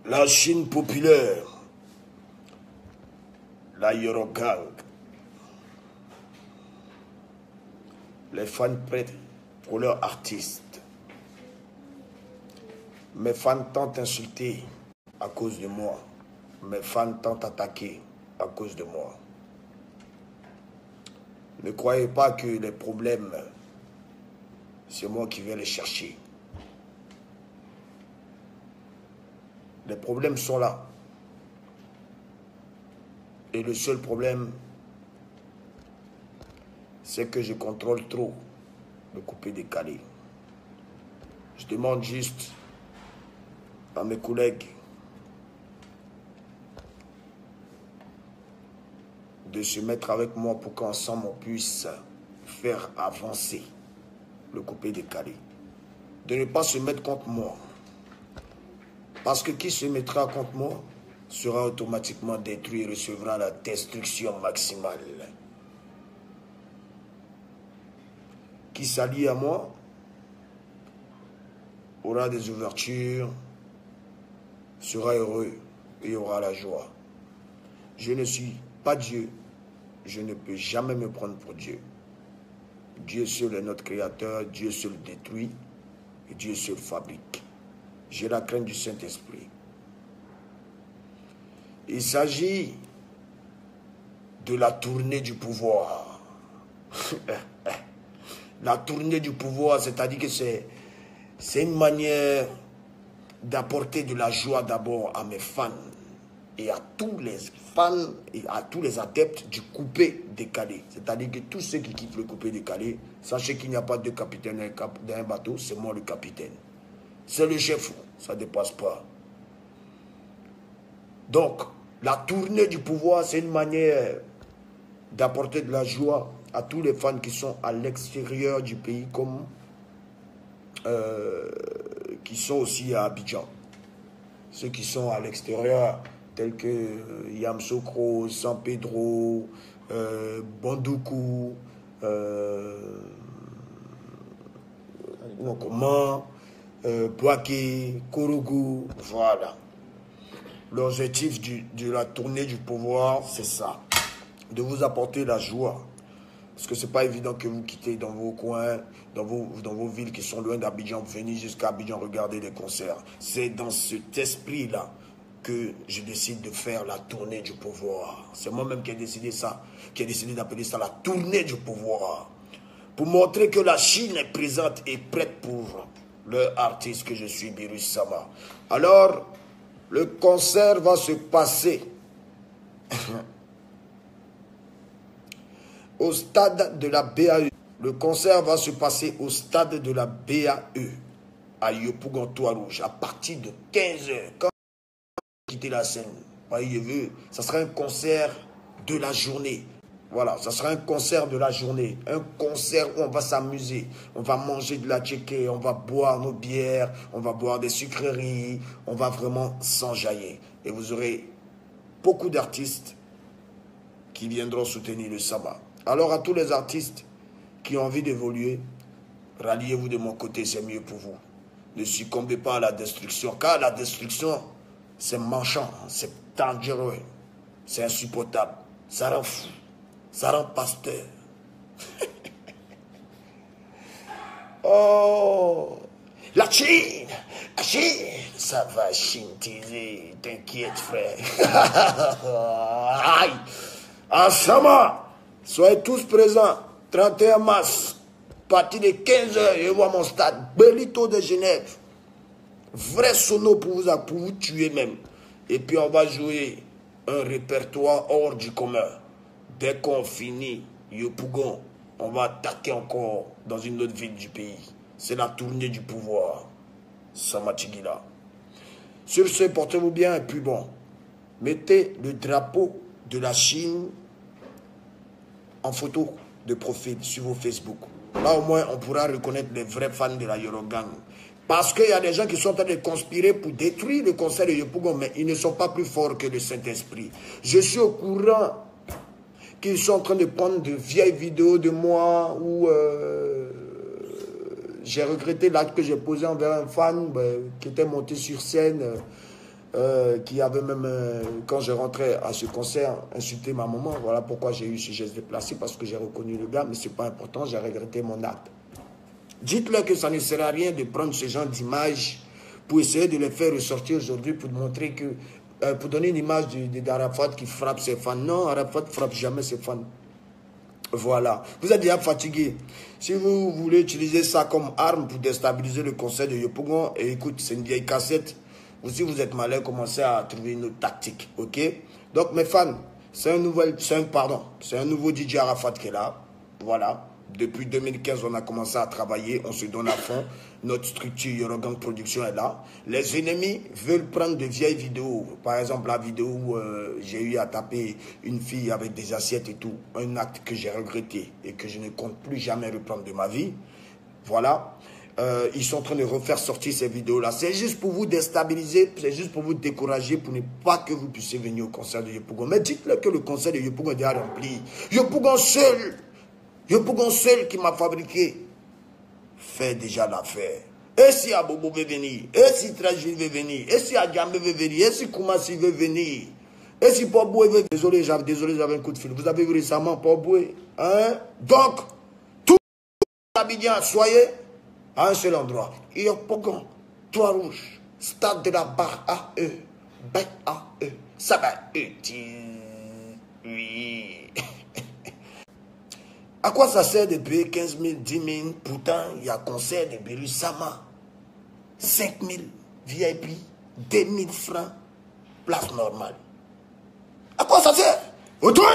La Chine populaire, la Yorogang, les fans prêtent pour leurs artistes. Mes fans tentent d'insulter à cause de moi. Mes fans tentent d'attaquer à cause de moi. Ne croyez pas que les problèmes, c'est moi qui vais les chercher. Les problèmes sont là. Et le seul problème, c'est que je contrôle trop le coupé-décalé. Je demande juste à mes collègues de se mettre avec moi pour qu'ensemble on puisse faire avancer le coupé-décalé. De ne pas se mettre contre moi. Parce que qui se mettra contre moi sera automatiquement détruit et recevra la destruction maximale. Qui s'allie à moi aura des ouvertures, sera heureux et aura la joie. Je ne suis pas Dieu, je ne peux jamais me prendre pour Dieu. Dieu seul est notre créateur, Dieu seul détruit et Dieu seul fabrique. J'ai la crainte du Saint-Esprit. Il s'agit de la tournée du pouvoir. La tournée du pouvoir, c'est-à-dire que c'est une manière d'apporter de la joie d'abord à mes fans et à tous les fans et à tous les adeptes du coupé décalé. C'est-à-dire que tous ceux qui quittent le coupé décalé, sachez qu'il n'y a pas de capitaine d'un bateau, c'est moi le capitaine. C'est le chef, ça ne dépasse pas. Donc, la tournée du pouvoir, c'est une manière d'apporter de la joie à tous les fans qui sont à l'extérieur du pays, comme qui sont aussi à Abidjan. Ceux qui sont à l'extérieur, tels que Yamoussoukro, San Pedro, Bandoukou, Boaké, Kourougou, voilà. L'objectif de la tournée du pouvoir, c'est ça. De vous apporter la joie. Parce que ce n'est pas évident que vous quittez dans vos coins, dans vos villes qui sont loin d'Abidjan, venir jusqu'à Abidjan regarder des concerts. C'est dans cet esprit-là que je décide de faire la tournée du pouvoir. C'est moi-même qui ai décidé ça, qui ai décidé d'appeler ça la tournée du pouvoir. Pour montrer que la Chine est présente et prête pour leur artiste que je suis, Birus Sama. Alors, le concert va se passer au stade de la BAE. Le concert va se passer au stade de la BAE à Yopougon-Toit-Rouge à partir de 15h. Quand vous quittez la scène, ça sera un concert de la journée. Voilà, ça sera un concert de la journée. Un concert où on va s'amuser. On va manger de la tchéké, on va boire nos bières, on va boire des sucreries. On va vraiment s'enjailler. Et vous aurez beaucoup d'artistes qui viendront soutenir le Sama. Alors à tous les artistes qui ont envie d'évoluer, ralliez-vous de mon côté, c'est mieux pour vous. Ne succombez pas à la destruction, car la destruction, c'est manchant, c'est dangereux, c'est insupportable, ça rend fou, ça rend pasteur. Oh, la Chine, ça va chintiser, t'inquiète frère. Aïe, à Sama. Soyez tous présents, 31 mars, à partir de 15h, je vois mon stade, Belito de Genève. Vrai sono pour vous tuer même. Et puis on va jouer un répertoire hors du commun. Dès qu'on finit, Yopougon, on va attaquer encore dans une autre ville du pays. C'est la tournée du pouvoir. Samatigila. Sur ce, portez-vous bien et puis bon, mettez le drapeau de la Chine en photo de profil sur vos Facebook. Là au moins on pourra reconnaître les vrais fans de la Yorogang. Parce qu'il y a des gens qui sont en train de conspirer pour détruire le concert de Yopougon, mais ils ne sont pas plus forts que le Saint-Esprit. Je suis au courant qu'ils sont en train de prendre de vieilles vidéos de moi où j'ai regretté l'acte que j'ai posé envers un fan qui était monté sur scène qui avait même, quand je rentrais à ce concert, insulté ma maman. Voilà pourquoi j'ai eu ce geste déplacé, parce que j'ai reconnu le gars, mais ce n'est pas important, j'ai regretté mon acte. Dites-leur que ça ne sert à rien de prendre ce genre d'images pour essayer de les faire ressortir aujourd'hui, pour montrer que, pour donner une image d'Arafat qui frappe ses fans. Non, Arafat ne frappe jamais ses fans. Voilà. Vous êtes déjà fatigué. Si vous voulez utiliser ça comme arme pour déstabiliser le concert de Yopougon, et écoute, c'est une vieille cassette. Ou si vous êtes malin, commencez à trouver une autre tactique. Ok? Donc, mes fans, c'est un nouveau DJ Arafat qui est là. Voilà. Depuis 2015, on a commencé à travailler, on se donne à fond. Notre structure Yorogang Production est là. Les ennemis veulent prendre de vieilles vidéos. Par exemple, la vidéo où j'ai eu à taper une fille avec des assiettes et tout. Un acte que j'ai regretté et que je ne compte plus jamais reprendre de ma vie. Voilà. Ils sont en train de refaire sortir ces vidéos-là. C'est juste pour vous déstabiliser, c'est juste pour vous décourager, pour ne pas que vous puissiez venir au concert de Yopougon. Mais dites-leur que le concert de Yopougon est déjà rempli. Yopougon seul qui m'a fabriqué fait déjà l'affaire. Et si Abobo veut venir, et si Trajil veut venir, et si Adjambe veut venir, et si Koumassi veut venir, et si Poboué veut venir. Désolé, j'avais un coup de fil. Vous avez vu récemment Poboué, hein? Donc, tout Abidjan, soyez à un seul endroit. Yopougon, Toit Rouge, Stade de la Barre AE, BAE, ça va utile. Oui. À quoi ça sert de payer 15 000, 10 000? Pourtant, il y a concert de Berusama. 5 000 VIP, 2 000 francs, place normale. À quoi ça sert? Au tour,